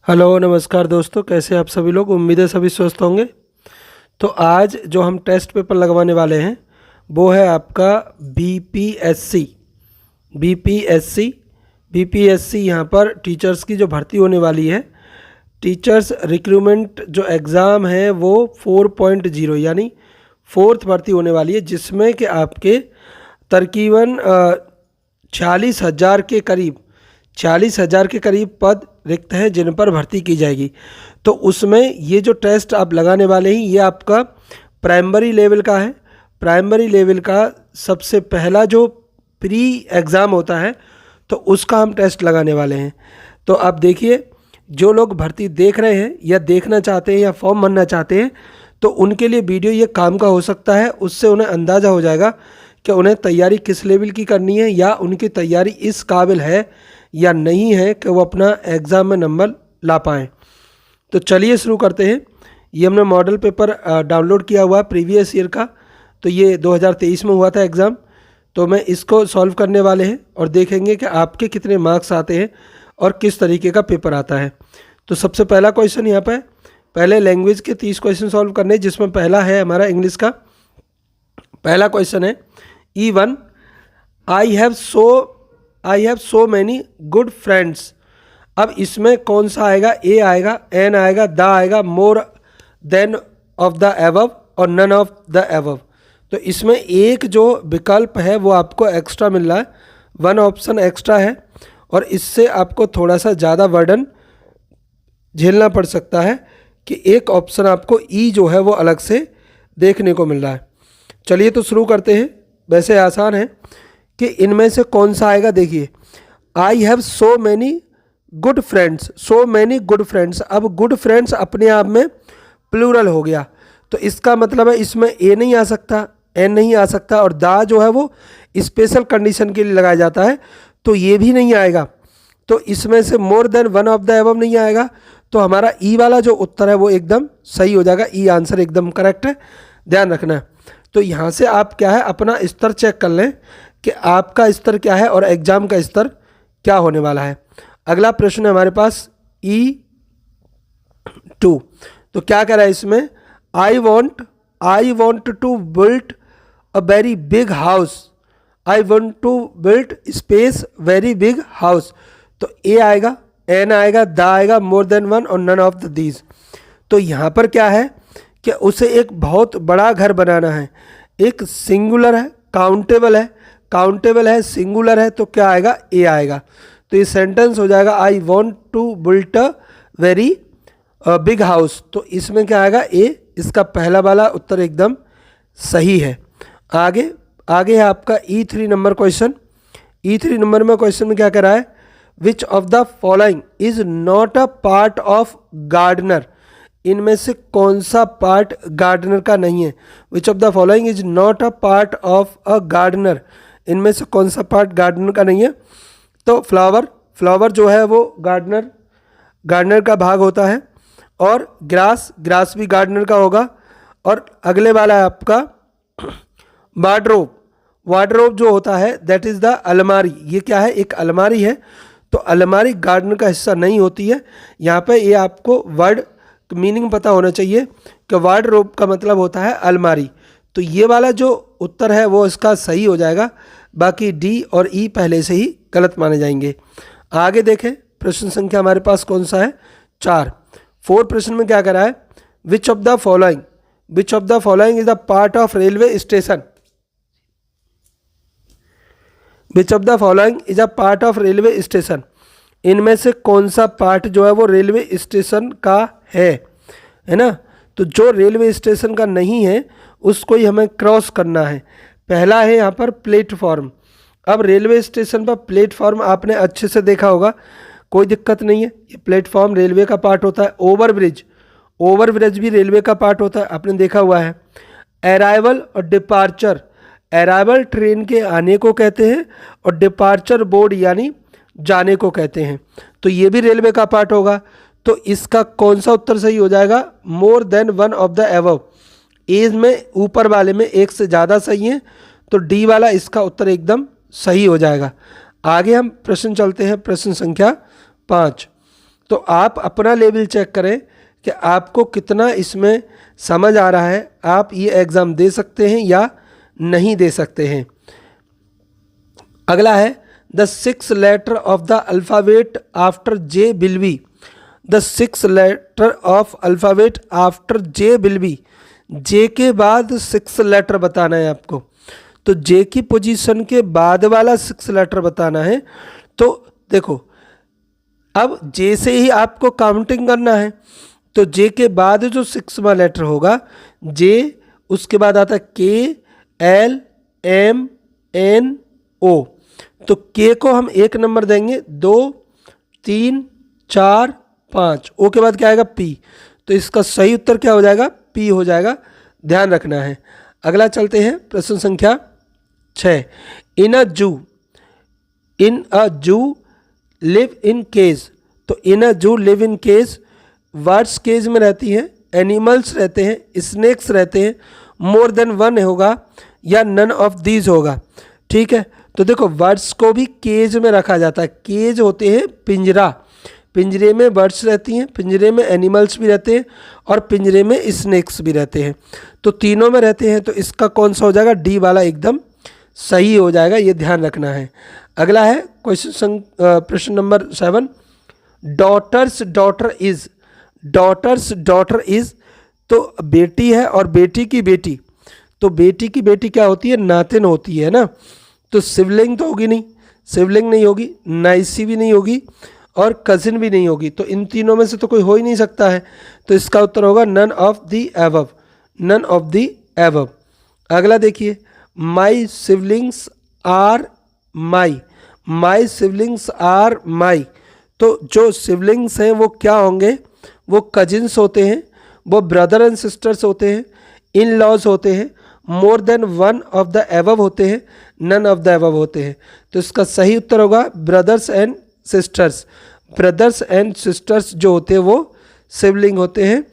Hello नमस्कार दोस्तों, कैसे आप सभी लोग। उम्मीद है सभी स्वस्थ होंगे। तो आज जो हम टेस्ट पेपर लगवाने वाले हैं वो है आपका बीपीएससी। बीपीएससी यहाँ पर टीचर्स की जो भर्ती होने वाली है, टीचर्स रिक्रूटमेंट जो एग्ज़ाम है वो 4.0 यानी फोर्थ भर्ती होने वाली है, जिसमें कि आपके तकरीबन 46,000 के करीब पद रिक्त हैं जिन पर भर्ती की जाएगी। तो उसमें ये जो टेस्ट आप लगाने वाले हैं ये आपका प्राइमरी लेवल का है। प्राइमरी लेवल का सबसे पहला जो प्री एग्ज़ाम होता है तो उसका हम टेस्ट लगाने वाले हैं। तो आप देखिए, जो लोग भर्ती देख रहे हैं या देखना चाहते हैं या फॉर्म भरना चाहते हैं तो उनके लिए वीडियो ये काम का हो सकता है। उससे उन्हें अंदाज़ा हो जाएगा कि उन्हें तैयारी किस लेवल की करनी है या उनकी तैयारी इस काबिल है या नहीं है कि वो अपना एग्ज़ाम में नंबर ला पाएँ। तो चलिए शुरू करते हैं। ये हमने मॉडल पेपर डाउनलोड किया हुआ है प्रीवियस ईयर का। तो ये 2023 में हुआ था एग्ज़ाम। तो मैं इसको सॉल्व करने वाले हैं और देखेंगे कि आपके कितने मार्क्स आते हैं और किस तरीके का पेपर आता है। तो सबसे पहला क्वेश्चन यहाँ पर, पहले लैंग्वेज के 30 क्वेश्चन सॉल्व करने, जिसमें पहला है हमारा इंग्लिश का। पहला क्वेश्चन है E1, I have so many good friends. अब इसमें कौन सा आएगा? ए आएगा, एन आएगा, द आएगा, more then of the above और नन ऑफ द एबव। तो इसमें एक जो विकल्प है वो आपको एक्स्ट्रा मिल रहा है, वन ऑप्शन एक्स्ट्रा है और इससे आपको थोड़ा सा ज़्यादा वर्डन झेलना पड़ सकता है कि एक ऑप्शन आपको ई जो है वो अलग से देखने को मिल रहा है। चलिए तो शुरू करते हैं। वैसे आसान है कि इनमें से कौन सा आएगा। देखिए, I have so many good friends, so many good friends. अब गुड फ्रेंड्स अपने आप में प्लूरल हो गया, तो इसका मतलब है इसमें ए नहीं आ सकता, एन नहीं आ सकता और दा जो है वो स्पेशल कंडीशन के लिए लगाया जाता है, तो ये भी नहीं आएगा। तो इसमें से मोर than one of the above नहीं आएगा। तो हमारा ई वाला जो उत्तर है वो एकदम सही हो जाएगा। ई आंसर एकदम करेक्ट है, ध्यान रखना है। तो यहाँ से आप क्या है अपना स्तर चेक कर लें कि आपका स्तर क्या है और एग्ज़ाम का स्तर क्या होने वाला है। अगला प्रश्न है हमारे पास E2। तो क्या कह रहा है इसमें? I want to build a very big house. I want to build space very big house. तो ए आएगा, एन आएगा, द आएगा, more than one or none of the these. तो यहाँ पर क्या है कि उसे एक बहुत बड़ा घर बनाना है। एक सिंगुलर है, काउंटेबल है, सिंगुलर है, तो क्या आएगा? ए आएगा। तो ये सेंटेंस हो जाएगा I want to build a very big house. तो इसमें क्या आएगा? ए। इसका पहला वाला उत्तर एकदम सही है। आगे है आपका E3 number question. E3 number में क्वेश्चन में क्या कह रहा है? Which of the following is not a part of gardener. इनमें से कौन सा पार्ट गार्डनर का नहीं है? Which of the following is not a part of a gardener. इनमें से कौन सा पार्ट गार्डनर का नहीं है? तो फ्लावर जो है वो गार्डनर का भाग होता है और ग्रास भी गार्डनर का होगा। और अगले वाला है आपका वार्डरोब जो होता है दैट इज़ द अलमारी। ये क्या है? एक अलमारी है। तो अलमारी गार्डनर का हिस्सा नहीं होती है। यहाँ पे ये आपको वर्ड मीनिंग पता होना चाहिए कि वार्डरोब का मतलब होता है अलमारी। तो ये वाला जो उत्तर है वो इसका सही हो जाएगा। बाकी डी और ई पहले से ही गलत माने जाएंगे। आगे देखें, प्रश्न संख्या हमारे पास कौन सा है? 4 प्रश्न में क्या करा है? Which of the following is the part of railway station. Which of the following is a part of railway station. इनमें से कौन सा पार्ट जो है वो रेलवे स्टेशन का है ना? तो जो रेलवे स्टेशन का नहीं है उसको ही हमें क्रॉस करना है। पहला है यहाँ पर प्लेटफॉर्म। अब रेलवे स्टेशन पर प्लेटफॉर्म आपने अच्छे से देखा होगा, कोई दिक्कत नहीं है। ये प्लेटफॉर्म रेलवे का पार्ट होता है। ओवरब्रिज भी रेलवे का पार्ट होता है, आपने देखा हुआ है। अराइवल और डिपार्चर, अराइवल ट्रेन के आने को कहते हैं और डिपार्चर बोर्ड यानी जाने को कहते हैं। तो ये भी रेलवे का पार्ट होगा। तो इसका कौन सा उत्तर सही हो जाएगा? More than one of the above. As में ऊपर वाले में एक से ज़्यादा सही है, तो डी वाला इसका उत्तर एकदम सही हो जाएगा। आगे हम प्रश्न चलते हैं, प्रश्न संख्या 5। तो आप अपना लेवल चेक करें कि आपको कितना इसमें समझ आ रहा है। आप ये एग्ज़ाम दे सकते हैं या नहीं दे सकते हैं। अगला है the 6 letter of the alphabet after J will be. The 6 letter of alphabet after J will be. J के बाद 6 लेटर बताना है आपको। तो जे की पोजीशन के बाद वाला 6 लेटर बताना है। तो देखो अब जे से ही आपको काउंटिंग करना है। तो जे के बाद जो 6वां लेटर होगा जे, उसके बाद आता है के, एल, एम, एन, ओ। तो के को हम 1 नंबर देंगे, 2, 3, 4, 5। ओ के बाद क्या आएगा? पी। तो इसका सही उत्तर क्या हो जाएगा? पी हो जाएगा, ध्यान रखना है। अगला चलते हैं प्रश्न संख्या 6। इन a zoo live in cage. तो in a zoo live in cage, birds cage में रहती हैं, एनिमल्स रहते हैं, स्नेक्स रहते हैं, मोर देन 1 होगा या नन ऑफ दीज होगा। ठीक है, तो देखो बर्ड्स को भी केज में रखा जाता है। केज होते हैं पिंजरा, पिंजरे में बर्ड्स रहती हैं, पिंजरे में एनिमल्स भी रहते हैं और पिंजरे में स्नेक्स भी रहते हैं। तो तीनों में रहते हैं, तो इसका कौन सा हो जाएगा? डी वाला एकदम सही हो जाएगा, ये ध्यान रखना है। अगला है प्रश्न number 7। Daughter's daughter is. Daughter's daughter is, तो बेटी है और बेटी की बेटी। तो बेटी की बेटी क्या होती है? नातिन होती है ना। तो सिबलिंग तो होगी नहीं, सिबलिंग नहीं होगी, नाइसी भी नहीं होगी और कजिन भी नहीं होगी। तो इन तीनों में से तो कोई हो ही नहीं सकता है। तो इसका उत्तर होगा none of the above, none of the above. अगला देखिए, my siblings are my. My siblings are my. तो जो सिबलिंग्स हैं वो क्या होंगे? वो कजिन्स होते हैं, वो ब्रदर एंड सिस्टर्स होते हैं, इन लॉज होते हैं, more than 1 of the above होते हैं, नन ऑफ द एबव होते हैं। तो इसका सही उत्तर होगा brothers and sisters. Brothers and sisters जो होते हैं वो सिबलिंग होते हैं।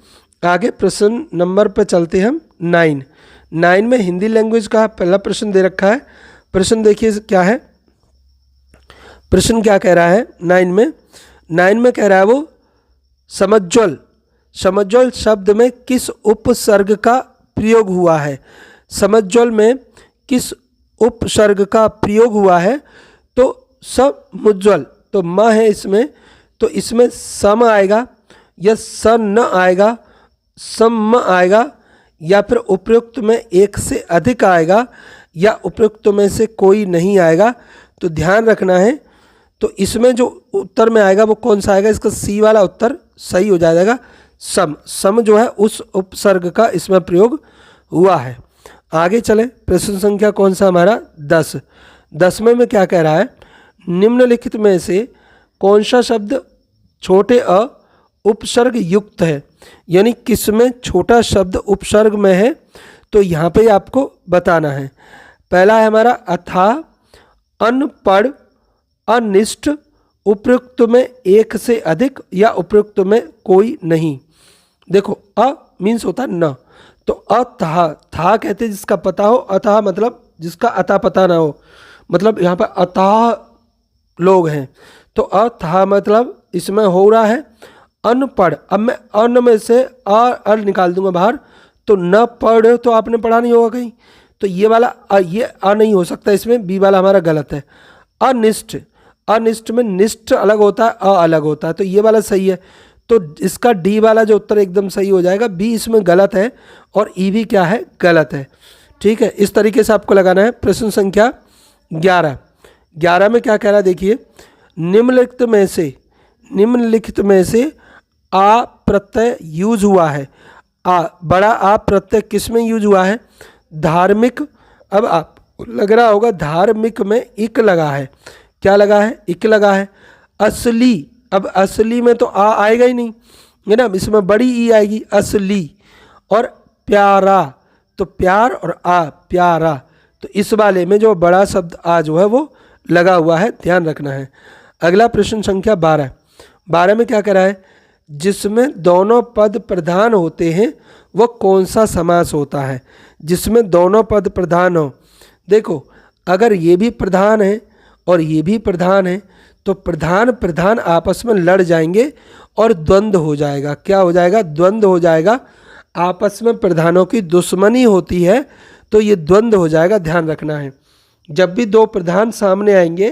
आगे प्रश्न नंबर पे चलते हैं हम 9। 9 में हिंदी लैंग्वेज का पहला प्रश्न दे रखा है। प्रश्न देखिए क्या है, प्रश्न क्या कह रहा है 9 में कह रहा है वो समज्वल। समज्वल शब्द में किस उपसर्ग का प्रयोग हुआ है? समज्वल में किस उपसर्ग का प्रयोग हुआ है? तो समुज्वल, तो म है इसमें, तो इसमें सम आएगा या सन न आएगा, सम आएगा, या फिर उपयुक्त में एक से अधिक आएगा या उपयुक्त में से कोई नहीं आएगा। तो ध्यान रखना है। तो इसमें जो उत्तर में आएगा वो कौन सा आएगा? इसका सी वाला उत्तर सही हो जाएगा, सम। सम जो है उस उपसर्ग का इसमें प्रयोग हुआ है। आगे चले, प्रश्न संख्या कौन सा हमारा 10। 10वें में क्या कह रहा है? निम्नलिखित में से कौन सा शब्द छोटे अ उपसर्ग युक्त है? यानी किसमें छोटा शब्द उपसर्ग में है? तो यहाँ पे आपको बताना है। पहला है हमारा अथाह, अनपढ़, अनिष्ट, उपयुक्त में एक से अधिक या उपयुक्त में कोई नहीं। देखो अ मीन्स होता है न, तो अथाह, था कहते हैं जिसका पता हो, अथाह मतलब जिसका अता पता ना हो, मतलब यहाँ पर अथाह लोग हैं। तो अथाह मतलब इसमें हो रहा है अनपढ़। अब मैं अन में से अल निकाल दूंगा बाहर, तो न पढ़ तो आपने पढ़ा नहीं होगा कहीं, तो ये वाला ये अ नहीं हो सकता, इसमें बी वाला हमारा गलत है। अनिष्ट, अनिष्ट में निष्ठ अलग होता है, अ अलग होता है, तो ये वाला सही है। तो इसका डी वाला जो उत्तर एकदम सही हो जाएगा। बी इसमें गलत है और ई भी क्या है? गलत है। ठीक है, इस तरीके से आपको लगाना है। प्रश्न संख्या 11। 11 में क्या कह रहा है देखिए, निम्नलिखित में से आ प्रत्यय यूज हुआ है। आ, बड़ा आ प्रत्यय किस में यूज हुआ है? धार्मिक। अब आप लग रहा होगा धार्मिक में इक लगा है, क्या लगा है? इक लगा है। असली, अब असली में तो आ आएगा ही नहीं है ना, इसमें बड़ी ई आएगी, असली। और प्यारा, तो प्यार और आ, प्यारा, तो इस वाले में जो बड़ा शब्द आ जो है वो लगा हुआ है, ध्यान रखना है। अगला प्रश्न संख्या 12। 12 में क्या कह रहा है? जिसमें दोनों पद प्रधान होते हैं वह कौन सा समास होता है? जिसमें दोनों पद प्रधान हो। देखो अगर ये भी प्रधान है और ये भी प्रधान है तो प्रधान प्रधान आपस में लड़ जाएंगे और द्वंद्व हो जाएगा। क्या हो जाएगा? द्वंद्व हो जाएगा। आपस में प्रधानों की दुश्मनी होती है तो ये द्वंद्व हो जाएगा, ध्यान रखना है। जब भी दो प्रधान सामने आएंगे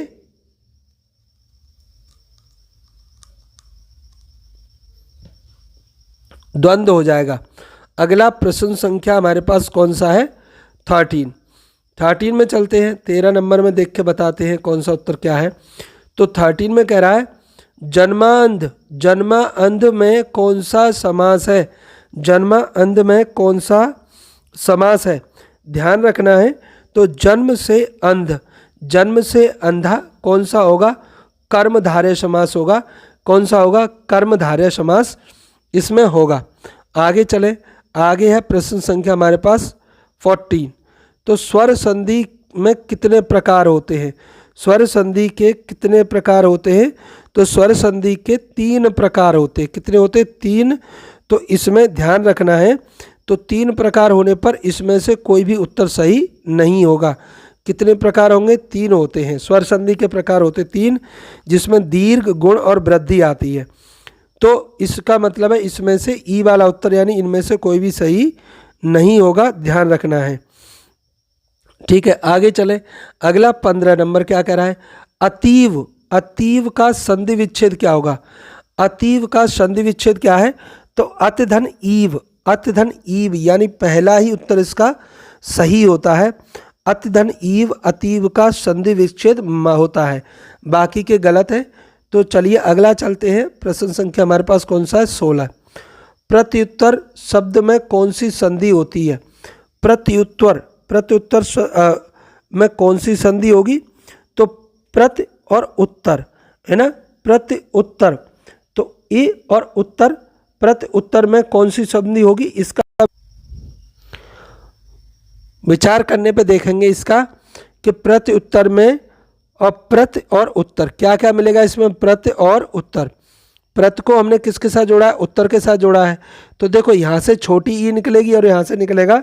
द्वंद्व हो जाएगा। अगला प्रश्न संख्या हमारे पास कौन सा है? 13 में चलते हैं। 13 नंबर में देख के बताते हैं कौन सा उत्तर क्या है। तो 13 में कह रहा है जन्मांध, जन्मांध में कौन सा समास है? जन्मांध में कौन सा समास है? ध्यान रखना है। तो जन्म से अंध, जन्म से अंधा कौन सा होगा? कर्मधारय समास होगा। कौन सा होगा? कर्मधारय समास इसमें होगा। आगे चले, आगे है प्रश्न संख्या हमारे पास 14। तो स्वर संधि में कितने प्रकार होते हैं? स्वर संधि के कितने प्रकार होते हैं? तो स्वर संधि के 3 प्रकार होते हैं। कितने होते हैं? 3। तो इसमें ध्यान रखना है। तो 3 प्रकार होने पर इसमें से कोई भी उत्तर सही नहीं होगा। कितने प्रकार होंगे? 3 होते हैं। स्वर संधि के प्रकार होते 3, जिसमें दीर्घ, गुण और वृद्धि आती है। तो इसका मतलब है इसमें से ई वाला उत्तर यानी इनमें से कोई भी सही नहीं होगा, ध्यान रखना है। ठीक है, आगे चले। अगला 15 नंबर क्या कह रहा है? अतीव, अतीव का संधि विच्छेद क्या होगा? अतीव का संधि विच्छेद क्या है? तो अतधन ईव, अतधन ईव यानी पहला ही उत्तर इसका सही होता है। अतधन ईव अतीव का संधि विच्छेद होता है, बाकी के गलत है। तो चलिए अगला चलते हैं। प्रश्न संख्या हमारे पास कौन सा है? 16। प्रत्युत्तर शब्द में कौन सी संधि होती है? प्रत्युत्तर, प्रत्युत्तर में कौन सी संधि होगी? तो प्रति और उत्तर है ना, प्रति उत्तर। तो ए और उत्तर, प्रति उत्तर में कौन सी संधि होगी? इसका विचार करने पे देखेंगे इसका कि प्रति उत्तर में और प्रति और उत्तर क्या क्या मिलेगा इसमें? प्रति और उत्तर। प्रति को हमने किसके साथ जोड़ा है? उत्तर के साथ जोड़ा है। तो देखो यहाँ से छोटी ई निकलेगी और यहाँ से निकलेगा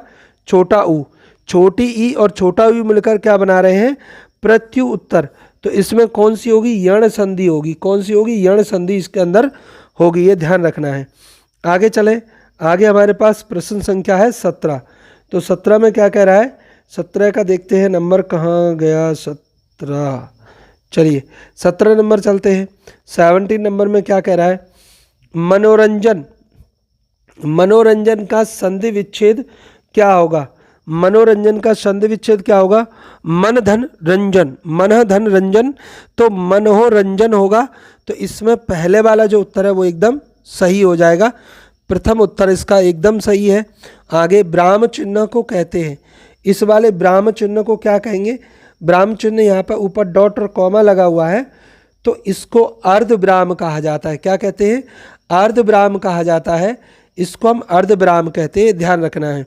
छोटा ऊ। छोटी ई और छोटा यू मिलकर क्या बना रहे हैं? प्रत्यु उत्तर। तो इसमें कौन सी होगी? यण संधि होगी। कौन सी होगी? यण संधि इसके अंदर होगी, ये ध्यान रखना है। आगे चले, आगे हमारे पास प्रश्न संख्या है 17। तो 17 में क्या कह रहा है? 17 का देखते हैं नंबर कहाँ गया। 17, चलिए 17 नंबर चलते हैं। 17 नंबर में क्या कह रहा है? मनोरंजन, मनोरंजन का संधि विच्छेद क्या होगा? मनोरंजन का संधि विच्छेद क्या होगा? मन धन रंजन, मन धन रंजन। तो मनोरंजन होगा। तो इसमें पहले वाला जो उत्तर है वो एकदम सही हो जाएगा। प्रथम उत्तर इसका एकदम सही है। आगे ब्राह्म चिन्ह को कहते हैं। इस वाले ब्राह्म चिन्ह को क्या कहेंगे? ब्राह्म चिन्ह यहाँ पर ऊपर डॉट और कॉमा लगा हुआ है, तो इसको अर्ध ब्राह्म कहा जाता है। क्या कहते हैं? अर्ध ब्राह्म कहा जाता है। इसको हम अर्ध ब्राह्म कहते हैं, ध्यान रखना है।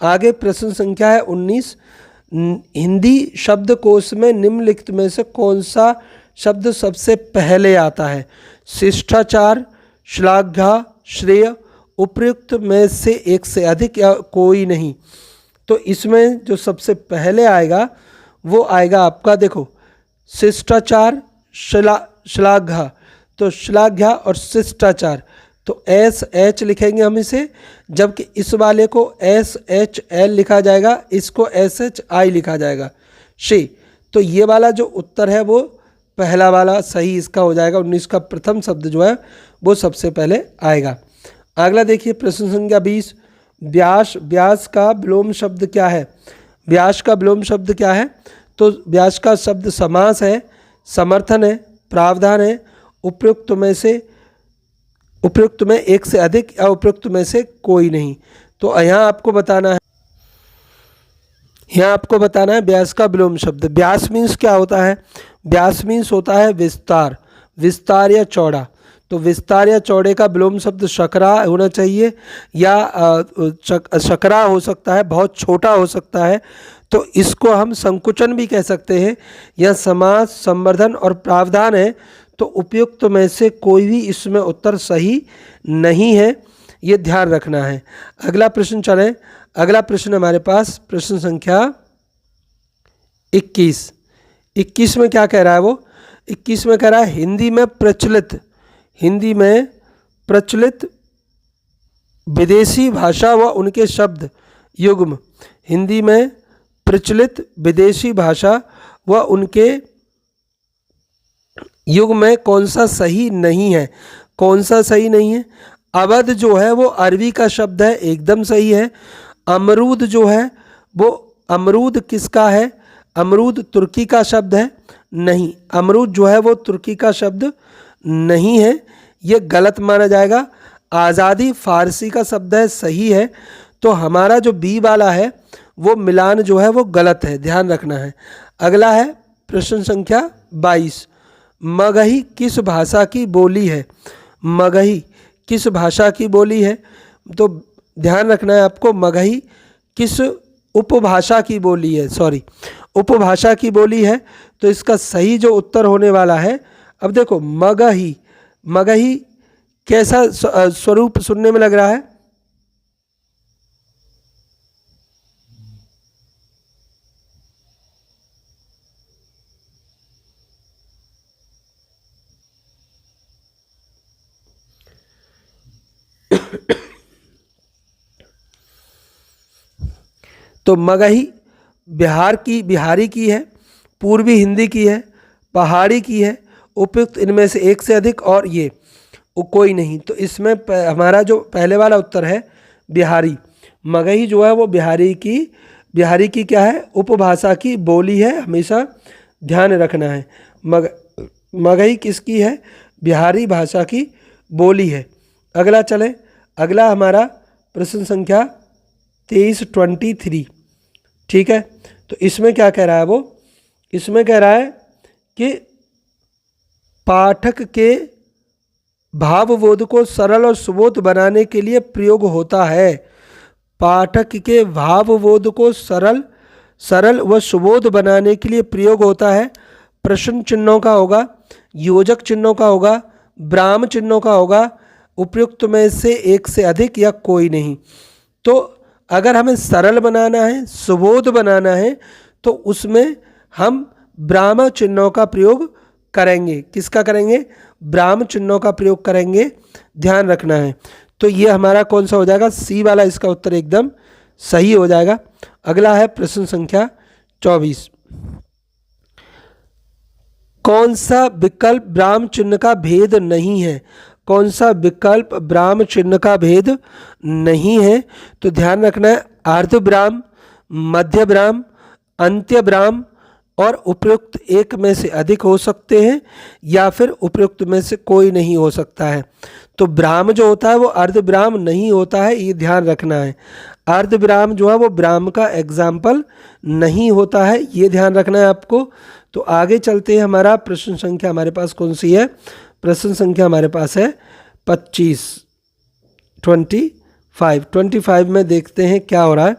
आगे प्रश्न संख्या है 19। हिंदी शब्दकोश में निम्नलिखित में से कौन सा शब्द सबसे पहले आता है? शिष्टाचार, श्लाघा, श्रेय, उपयुक्त में से एक से अधिक या कोई नहीं। तो इसमें जो सबसे पहले आएगा वो आएगा आपका, देखो, शिष्टाचार, श्लाघा। तो श्लाघा और शिष्टाचार, तो एस एच लिखेंगे हम इसे, जबकि इस वाले को एस एच एल लिखा जाएगा, इसको एस एच आई लिखा जाएगा, शी। तो ये वाला जो उत्तर है वो पहला वाला सही इसका हो जाएगा। 19 का प्रथम शब्द जो है वो सबसे पहले आएगा। अगला देखिए प्रश्न संख्या 20। व्यास, व्यास का विलोम शब्द क्या है? व्यास का विलोम शब्द क्या है? तो व्यास का शब्द समास है, समर्थन है, प्रावधान है, उपयुक्त में से, उपयुक्त में एक से अधिक या उपयुक्त में से कोई नहीं। तो यहाँ आपको बताना है, यहाँ आपको बताना है व्यास का विलोम शब्द। व्यास मीन्स क्या होता है? व्यास मीन्स होता है विस्तार, विस्तार या चौड़ा। तो विस्तार या चौड़े का विलोम शब्द शकरा होना चाहिए, या शकरा हो सकता है, बहुत छोटा हो सकता है। तो इसको हम संकुचन भी कह सकते हैं। यह समास, संवर्धन और प्रावधान है। तो उपयुक्त में से कोई भी इसमें उत्तर सही नहीं है, ये ध्यान रखना है। अगला प्रश्न चलें। अगला प्रश्न हमारे पास प्रश्न संख्या 21। 21 में क्या कह रहा है वो? 21 में कह रहा है हिंदी में प्रचलित विदेशी भाषा व उनके शब्द युग्म, हिंदी में प्रचलित विदेशी भाषा व उनके युग में कौन सा सही नहीं है? कौन सा सही नहीं है? अवध जो है वो अरबी का शब्द है, एकदम सही है। अमरूद जो है वो अमरूद किसका है? अमरूद तुर्की का शब्द है, नहीं, अमरूद जो है वो तुर्की का शब्द नहीं है, ये गलत माना जाएगा। आज़ादी फारसी का शब्द है, सही है। तो हमारा जो बी वाला है वो मिलान जो है वो गलत है, ध्यान रखना है। अगला है प्रश्न संख्या 22, मगही किस भाषा की बोली है? मगही किस भाषा की बोली है? तो ध्यान रखना है आपको, मगही किस उपभाषा की बोली है, उपभाषा की बोली है। तो इसका सही जो उत्तर होने वाला है, अब देखो मगही कैसा स्वरूप सुनने में लग रहा है? तो मगही बिहारी की है, पूर्वी हिंदी की है, पहाड़ी की है, उपयुक्त इनमें से एक से अधिक और ये कोई नहीं। तो इसमें हमारा जो पहले वाला उत्तर है बिहारी, मगही जो है वो बिहारी की क्या है? उपभाषा की बोली है, हमेशा ध्यान रखना है। मगही किसकी है? बिहारी भाषा की बोली है। अगला चले, अगला हमारा प्रश्न संख्या 23 ठीक है। तो इसमें क्या कह रहा है वो? इसमें कह रहा है कि पाठक के भावबोध को सरल और सुबोध बनाने के लिए प्रयोग होता है। पाठक के भावबोध को सरल व सुबोध बनाने के लिए प्रयोग होता है। प्रश्न चिन्हों का होगा, योजक चिन्हों का होगा, ब्राह्म चिन्हों का होगा, उपयुक्त में से एक से अधिक या कोई नहीं। तो अगर हमें सरल बनाना है, सुबोध बनाना है, तो उसमें हम ब्राह्म चिन्हों का प्रयोग करेंगे। किसका करेंगे? ब्राह्म चिन्हों का प्रयोग करेंगे, ध्यान रखना है। तो ये हमारा कौन सा हो जाएगा? सी वाला इसका उत्तर एकदम सही हो जाएगा। अगला है प्रश्न संख्या 24, कौन सा विकल्प ब्राह्म चिन्ह का भेद नहीं है? कौन सा विकल्प ब्राह्म चिन्ह का भेद नहीं है? तो ध्यान रखना है, अर्ध ब्राह्म, मध्य ब्राह्म, अंत्य ब्राह्म और उपयुक्त एक में से अधिक हो सकते हैं या फिर उपयुक्त में से कोई नहीं हो सकता है। तो ब्राह्म जो होता है वो अर्ध ब्राह्म नहीं होता है, ये ध्यान रखना है। अर्ध ब्राह्म जो है वो ब्राह्म का एग्जाम्पल नहीं होता है, ये ध्यान रखना है आपको। तो आगे चलते हैं, हमारा प्रश्न संख्या हमारे पास कौन सी है? प्रश्न संख्या हमारे पास है 25 में देखते हैं क्या हो रहा है।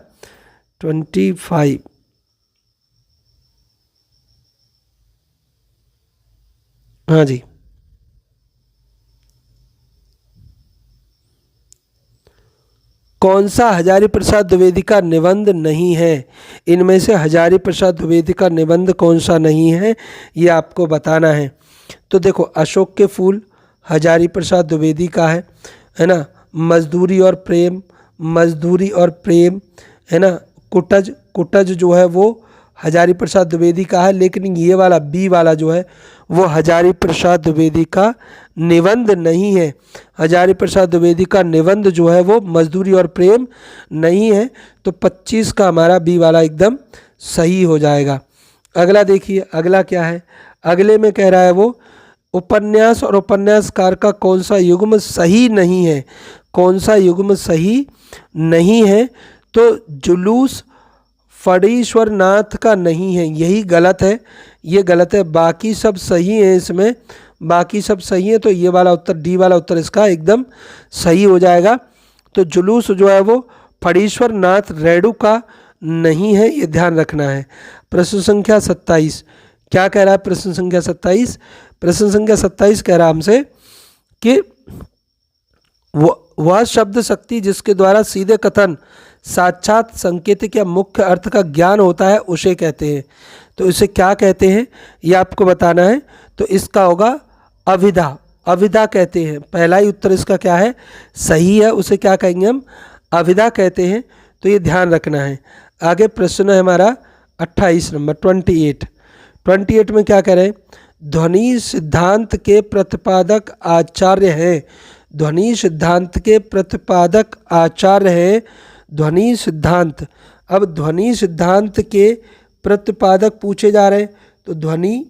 25, हाँ जी, कौन सा हजारी प्रसाद द्विवेदी का निबंध नहीं है? इनमें से हजारी प्रसाद द्विवेदी का निबंध कौन सा नहीं है, ये आपको बताना है। तो देखो, अशोक के फूल हजारी प्रसाद द्विवेदी का है ना। मजदूरी और प्रेम है ना। कुटज जो है वो हजारी प्रसाद द्विवेदी का है, लेकिन ये वाला बी वाला जो है वो हजारी प्रसाद द्विवेदी का निबंध नहीं है। हजारी प्रसाद द्विवेदी का निबंध जो है वो मजदूरी और प्रेम नहीं है। तो 25 का हमारा बी वाला एकदम सही हो जाएगा। अगला देखिए, अगला क्या है? अगले में कह रहा है वो उपन्यास और उपन्यासकार का कौन सा युग्म सही नहीं है? कौन सा युग्म सही नहीं है? तो जुलूस फणीश्वर नाथ का नहीं है, यही गलत है, ये गलत है। बाकी सब सही है, इसमें बाकी सब सही है। तो ये वाला उत्तर, डी वाला उत्तर इसका एकदम सही हो जाएगा। तो जुलूस जो है वो फणीश्वर नाथ रेणु का नहीं है, ये ध्यान रखना है। प्रश्न संख्या 27 क्या कह रहा है? प्रश्न संख्या 27, प्रश्न संख्या 27 कह रहा है हमसे कि वह शब्द शक्ति जिसके द्वारा सीधे कथन, साक्षात संकेतिक या मुख्य अर्थ का ज्ञान होता है, उसे कहते हैं। तो इसे क्या कहते हैं ये आपको बताना है। तो इसका होगा अविदा, अविदा कहते हैं। पहला ही उत्तर इसका क्या है, सही है, उसे क्या कहेंगे हम, अविदा कहते हैं। तो ये ध्यान रखना है। आगे प्रश्न है हमारा 28 नंबर 28 में क्या कह रहे हैं, ध्वनि सिद्धांत के प्रतिपादक आचार्य हैं। ध्वनि सिद्धांत के प्रतिपादक आचार्य हैं ध्वनि सिद्धांत। अब ध्वनि सिद्धांत के प्रतिपादक पूछे जा रहे हैं, तो ध्वनि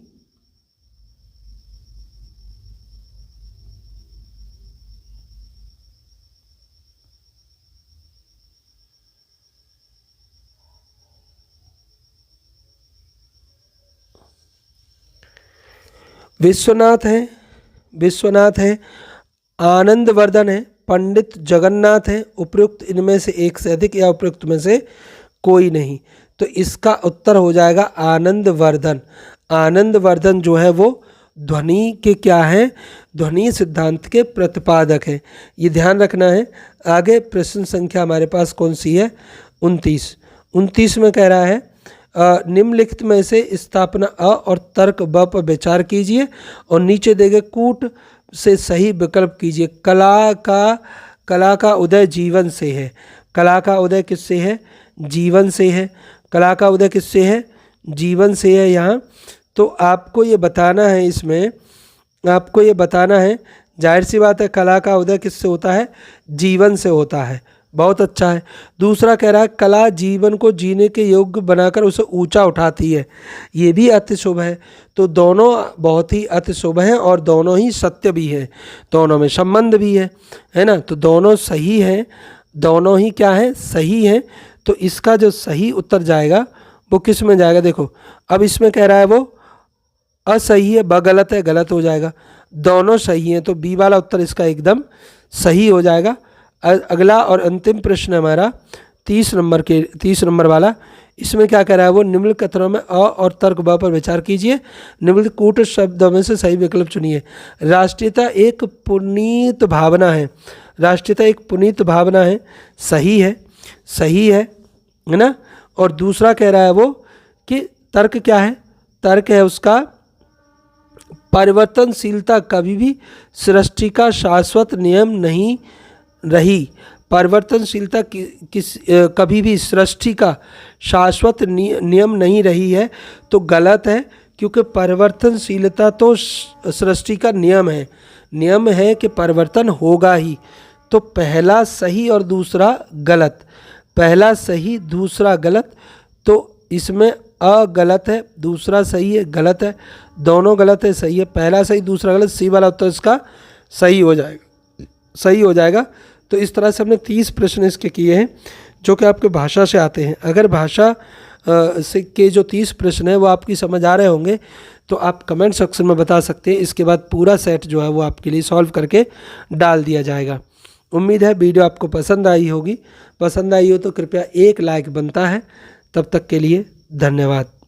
विश्वनाथ है, आनंदवर्धन है, पंडित जगन्नाथ है, उपयुक्त इनमें से एक से अधिक या उपयुक्त में से कोई नहीं। तो इसका उत्तर हो जाएगा आनंदवर्धन। आनंदवर्धन जो है वो ध्वनि के क्या है, ध्वनि सिद्धांत के प्रतिपादक हैं। ये ध्यान रखना है। आगे प्रश्न संख्या हमारे पास कौन सी है, 29 में कह रहा है निम्नलिखित में से स्थापना अ और तर्क ब पर विचार कीजिए और नीचे दिए गए कूट से सही विकल्प कीजिए। कला का उदय जीवन से है। कला का उदय किससे है, जीवन से है। कला का उदय किससे है, जीवन से है यहाँ। तो आपको ये बताना है, इसमें आपको ये बताना है, जाहिर सी बात है कला का उदय किससे होता है, जीवन से होता है। बहुत अच्छा है। दूसरा कह रहा है कला जीवन को जीने के योग्य बनाकर उसे ऊंचा उठाती है। ये भी अति शुभ है। तो दोनों बहुत ही अति शुभ हैं और दोनों ही सत्य भी है, दोनों में संबंध भी है ना। तो दोनों सही हैं, दोनों ही क्या है, सही हैं। तो इसका जो सही उत्तर जाएगा वो किस में जाएगा, देखो अब इसमें कह रहा है वो असही है, ब गलत है, गलत हो जाएगा। दोनों सही हैं तो बी वाला उत्तर इसका एकदम सही हो जाएगा। अगला और अंतिम प्रश्न हमारा 30 नंबर वाला। इसमें क्या कह रहा है वो, निम्न कथनों में अ और तर्क ब पर विचार कीजिए, निम्न कूट शब्दों में से सही विकल्प चुनिए। राष्ट्रीयता एक पुनीत भावना है। राष्ट्रीयता एक पुनीत भावना है, सही है ना। और दूसरा कह रहा है वो कि तर्क क्या है, तर्क है उसका परिवर्तनशीलता कभी भी सृष्टि का शाश्वत नियम नहीं रही। परिवर्तनशीलता कभी भी सृष्टि का शाश्वत नियम नहीं रही है। तो गलत है, क्योंकि परिवर्तनशीलता तो सृष्टि का नियम है कि परिवर्तन होगा ही। तो पहला सही और दूसरा गलत, पहला सही दूसरा गलत। तो इसमें अ गलत है, दूसरा सही है, गलत है, दोनों गलत है, सही है, पहला सही दूसरा गलत, सी वाला उत्तर इसका सही हो जाएगा। तो इस तरह से हमने 30 प्रश्न इसके किए हैं जो कि आपके भाषा से आते हैं। अगर भाषा से के जो 30 प्रश्न हैं वो आपकी समझ आ रहे होंगे तो आप कमेंट सेक्शन में बता सकते हैं। इसके बाद पूरा सेट जो है वो आपके लिए सॉल्व करके डाल दिया जाएगा। उम्मीद है वीडियो आपको पसंद आई होगी। पसंद आई हो तो कृपया एक लाइक बनता है। तब तक के लिए धन्यवाद।